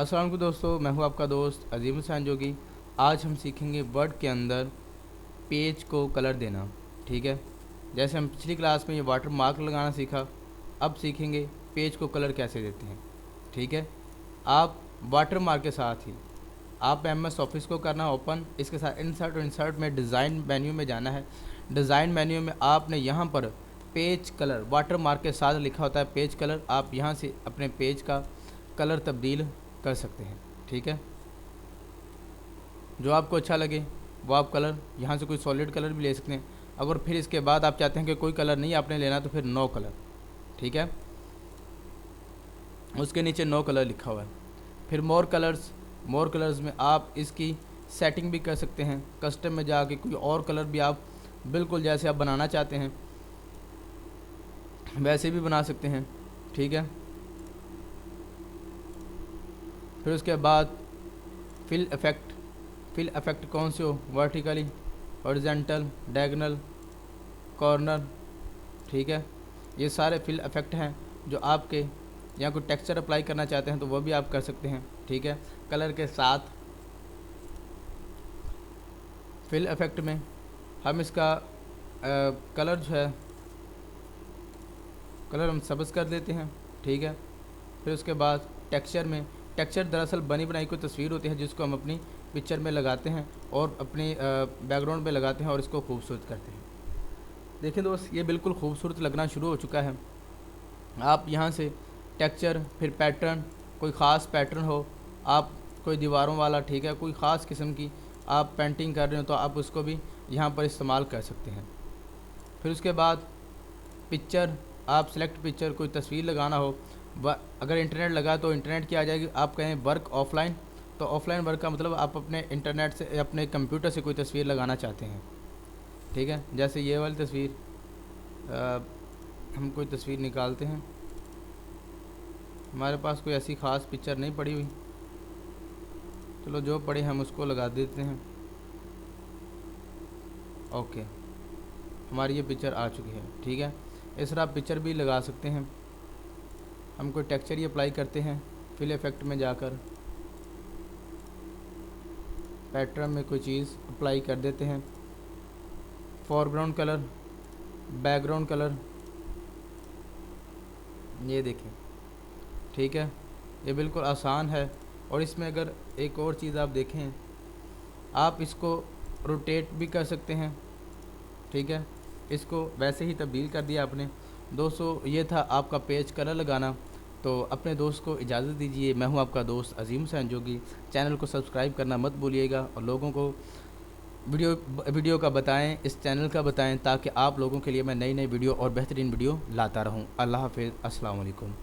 अस्सलाम वालेकुम दोस्तों, मैं हूं आपका दोस्त अजीम हुसैन जोगी। आज हम सीखेंगे वर्ड के अंदर पेज को कलर देना। ठीक है, जैसे हम पिछली क्लास में ये वाटर मार्क लगाना सीखा, अब सीखेंगे पेज को कलर कैसे देते हैं। ठीक है, आप वाटर मार्क के साथ ही आप MS ऑफिस को करना ओपन, इसके साथ इंसर्ट और इंसर्ट में डिज़ाइन मेन्यू में जाना है। डिज़ाइन मेन्यू में आपने यहाँ पर पेज कलर वाटर मार्क के साथ लिखा होता है पेज कलर, आप यहाँ से अपने पेज का कलर तब्दील कर सकते हैं। ठीक है, जो आपको अच्छा लगे वो आप कलर यहाँ से कोई सॉलिड कलर भी ले सकते हैं। अगर फिर इसके बाद आप चाहते हैं कि कोई कलर नहीं आपने लेना तो फिर नो कलर। ठीक है, उसके नीचे नो कलर लिखा हुआ है। फिर मोर कलर्स में आप इसकी सेटिंग भी कर सकते हैं। कस्टम में जाके कोई और कलर भी आप बिल्कुल जैसे आप बनाना चाहते हैं वैसे भी बना सकते हैं। ठीक है, फिर उसके बाद फिल इफ़ेक्ट कौन से हो, वर्टिकली, हॉरिजॉन्टल, डायगोनल, कॉर्नर। ठीक है, ये सारे फिल इफ़ेक्ट हैं जो आपके यहाँ कोई टेक्सचर अप्लाई करना चाहते हैं तो वो भी आप कर सकते हैं। ठीक है, कलर के साथ फिल इफ़ेक्ट में हम इसका कलर जो है कलर हम सब्ज़ कर देते हैं। ठीक है, फिर उसके बाद टेक्सचर दरअसल बनी बनाई कोई तस्वीर होती है जिसको हम अपनी पिक्चर में लगाते हैं और अपनी बैकग्राउंड में लगाते हैं और इसको खूबसूरत करते हैं। देखिए दोस्त, ये बिल्कुल खूबसूरत लगना शुरू हो चुका है। आप यहाँ से टेक्सचर, फिर पैटर्न, कोई ख़ास पैटर्न हो, आप कोई दीवारों वाला, ठीक है, कोई ख़ास किस्म की आप पेंटिंग कर रहे हो तो आप उसको भी यहाँ पर इस्तेमाल कर सकते हैं। फिर उसके बाद पिक्चर, आप सेलेक्ट पिक्चर, कोई तस्वीर लगाना हो, अगर इंटरनेट लगा तो इंटरनेट की आ जाएगी। आप कहें वर्क ऑफलाइन, तो ऑफलाइन वर्क का मतलब आप अपने इंटरनेट से, अपने कंप्यूटर से कोई तस्वीर लगाना चाहते हैं। ठीक है, जैसे ये वाली तस्वीर, हम कोई तस्वीर निकालते हैं। हमारे पास कोई ऐसी ख़ास पिक्चर नहीं पड़ी हुई, चलो जो पड़ी हम उसको लगा देते हैं। ओके, हमारी ये पिक्चर आ चुकी है। ठीक है, इस तरह आप पिक्चर भी लगा सकते हैं। हम कोई टेक्सचर ही अप्लाई करते हैं, फिल इफ़ेक्ट में जाकर पैटर्न में कोई चीज़ अप्लाई कर देते हैं। फॉरग्राउंड कलर, बैकग्राउंड कलर, ये देखें। ठीक है, ये बिल्कुल आसान है। और इसमें अगर एक और चीज़ आप देखें, आप इसको रोटेट भी कर सकते हैं। ठीक है, इसको वैसे ही तब्दील कर दिया आपने। दोस्तों, ये था आपका पेज कलर लगाना। तो अपने दोस्त को इजाज़त दीजिए। मैं हूं आपका दोस्त अजीम हुसैन जोगी। चैनल को सब्सक्राइब करना मत भूलिएगा और लोगों को वीडियो का बताएं, इस चैनल का बताएं, ताकि आप लोगों के लिए मैं नई नई वीडियो और बेहतरीन वीडियो लाता रहूं। अल्लाह हाफ़िज़, अस्सलाम वालेकुम।